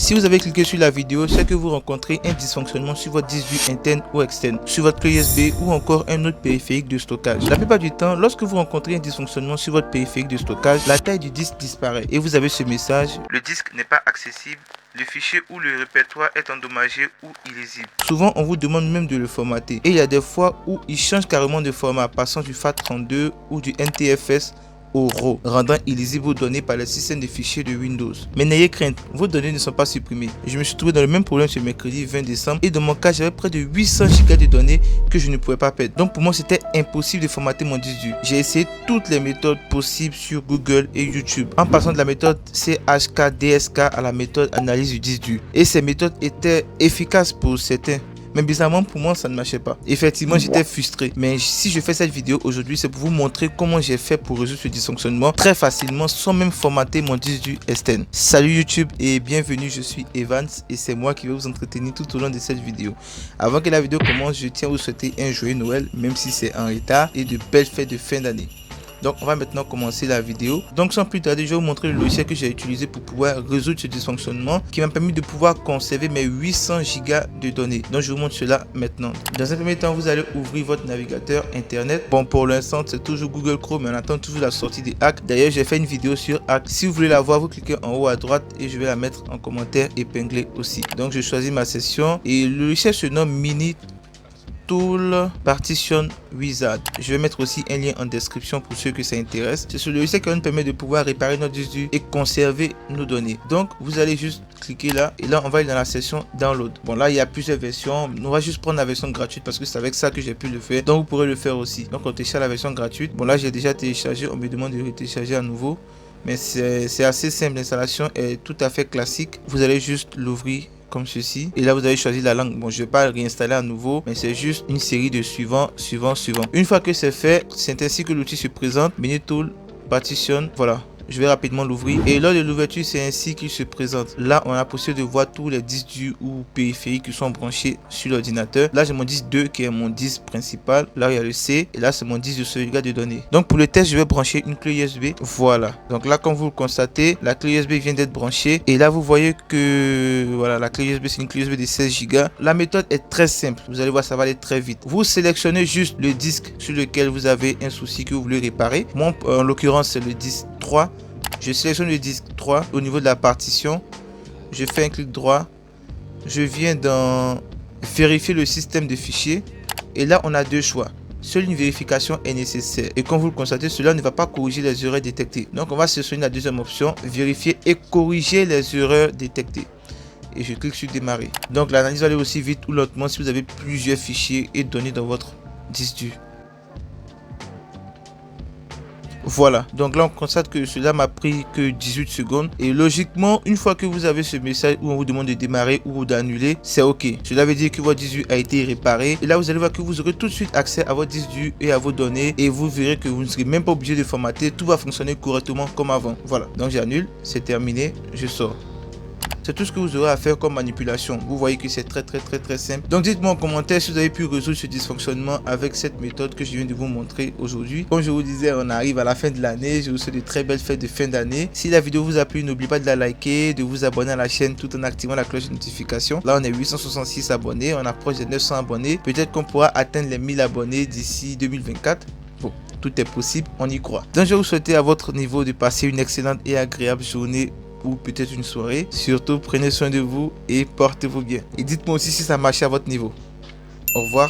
Si vous avez cliqué sur la vidéo, c'est que vous rencontrez un dysfonctionnement sur votre disque dur interne ou externe, sur votre clé USB ou encore un autre périphérique de stockage. La plupart du temps, lorsque vous rencontrez un dysfonctionnement sur votre périphérique de stockage, la taille du disque disparaît et vous avez ce message: le disque n'est pas accessible, le fichier ou le répertoire est endommagé ou illisible. Souvent, on vous demande même de le formater et il y a des fois où il change carrément de format, passant du FAT32 ou du NTFS au RAW, rendant illisibles vos données par le système de fichiers de Windows. Mais n'ayez crainte, vos données ne sont pas supprimées. Je me suis trouvé dans le même problème ce mercredi 20 décembre et dans mon cas, j'avais près de 800 Go de données que je ne pouvais pas perdre. Donc pour moi, c'était impossible de formater mon disque dur. J'ai essayé toutes les méthodes possibles sur Google et YouTube, en passant de la méthode CHK-DSK à la méthode analyse du disque dur. Et ces méthodes étaient efficaces pour certains. Mais bizarrement, pour moi, ça ne marchait pas. Effectivement, j'étais frustré. Mais si je fais cette vidéo aujourd'hui, c'est pour vous montrer comment j'ai fait pour résoudre ce dysfonctionnement très facilement sans même formater mon disque dur externe. Salut YouTube et bienvenue, je suis Evans et c'est moi qui vais vous entretenir tout au long de cette vidéo. Avant que la vidéo commence, je tiens à vous souhaiter un joyeux Noël, même si c'est en retard, et de belles fêtes de fin d'année. Donc on va maintenant commencer la vidéo. Donc sans plus tarder, je vais vous montrer le logiciel que j'ai utilisé pour pouvoir résoudre ce dysfonctionnement qui m'a permis de pouvoir conserver mes 800 Go de données. Donc je vous montre cela maintenant. Dans un premier temps, vous allez ouvrir votre navigateur internet. Bon, pour l'instant c'est toujours Google Chrome, mais on attend toujours la sortie des hacks. D'ailleurs, j'ai fait une vidéo sur hack. Si vous voulez la voir, vous cliquez en haut à droite et je vais la mettre en commentaire épinglé aussi. Donc je choisis ma session et le logiciel se nomme Mini Tool Partition Wizard. Je vais mettre aussi un lien en description pour ceux que ça intéresse. C'est ce logiciel qui nous permet de pouvoir réparer notre disque dur et conserver nos données. Donc vous allez juste cliquer là et là on va aller dans la section download. Bon, là il y a plusieurs versions. On va juste prendre la version gratuite parce que c'est avec ça que j'ai pu le faire. Donc vous pourrez le faire aussi. Donc on télécharge la version gratuite. Bon, là j'ai déjà téléchargé. On me demande de télécharger à nouveau. Mais c'est assez simple. L'installation est tout à fait classique. Vous allez juste l'ouvrir comme ceci et là vous avez choisi la langue. Bon, je vais pas réinstaller à nouveau, mais c'est juste une série de suivant. Une fois que c'est fait, c'est ainsi que l'outil se présente. Mini Tool Partition, voilà. Je vais rapidement l'ouvrir et lors de l'ouverture, c'est ainsi qu'il se présente. Là, on a la possibilité de voir tous les disques durs ou périphériques qui sont branchés sur l'ordinateur. Là, j'ai mon disque 2 qui est mon disque principal. Là, il y a le C et là, c'est mon disque de sauvegarde de données. Donc, pour le test, je vais brancher une clé USB. Voilà. Donc là, comme vous le constatez, la clé USB vient d'être branchée et là, vous voyez que voilà, la clé USB, c'est une clé USB de 16 Go. La méthode est très simple. Vous allez voir, ça va aller très vite. Vous sélectionnez juste le disque sur lequel vous avez un souci que vous voulez réparer. Moi, en l'occurrence, c'est le disque 3. Je sélectionne le disque 3 au niveau de la partition. Je fais un clic droit. Je viens dans vérifier le système de fichiers. Et là, on a deux choix. Seule une vérification est nécessaire. Et comme vous le constatez, cela ne va pas corriger les erreurs détectées. Donc, on va sélectionner la deuxième option. Vérifier et corriger les erreurs détectées. Et je clique sur démarrer. Donc, l'analyse va aller aussi vite ou lentement si vous avez plusieurs fichiers et données dans votre disque dur. Voilà, donc là on constate que cela m'a pris que 18 secondes et logiquement une fois que vous avez ce message où on vous demande de démarrer ou d'annuler, c'est ok. Cela veut dire que votre disque dur a été réparé et là vous allez voir que vous aurez tout de suite accès à votre disque dur et à vos données et vous verrez que vous ne serez même pas obligé de formater, tout va fonctionner correctement comme avant. Voilà, donc j'annule, c'est terminé, je sors. C'est tout ce que vous aurez à faire comme manipulation. Vous voyez que c'est très simple. Donc dites-moi en commentaire si vous avez pu résoudre ce dysfonctionnement avec cette méthode que je viens de vous montrer aujourd'hui. Comme je vous disais, on arrive à la fin de l'année. Je vous souhaite de très belles fêtes de fin d'année. Si la vidéo vous a plu, n'oubliez pas de la liker, de vous abonner à la chaîne tout en activant la cloche de notification. Là on est 866 abonnés, on approche des 900 abonnés. Peut-être qu'on pourra atteindre les 1000 abonnés d'ici 2024. Bon, tout est possible, on y croit. Donc je vais vous souhaiter à votre niveau de passer une excellente et agréable journée ou peut-être une soirée. Surtout prenez soin de vous et portez-vous bien. Et dites-moi aussi si ça marche à votre niveau. Au revoir.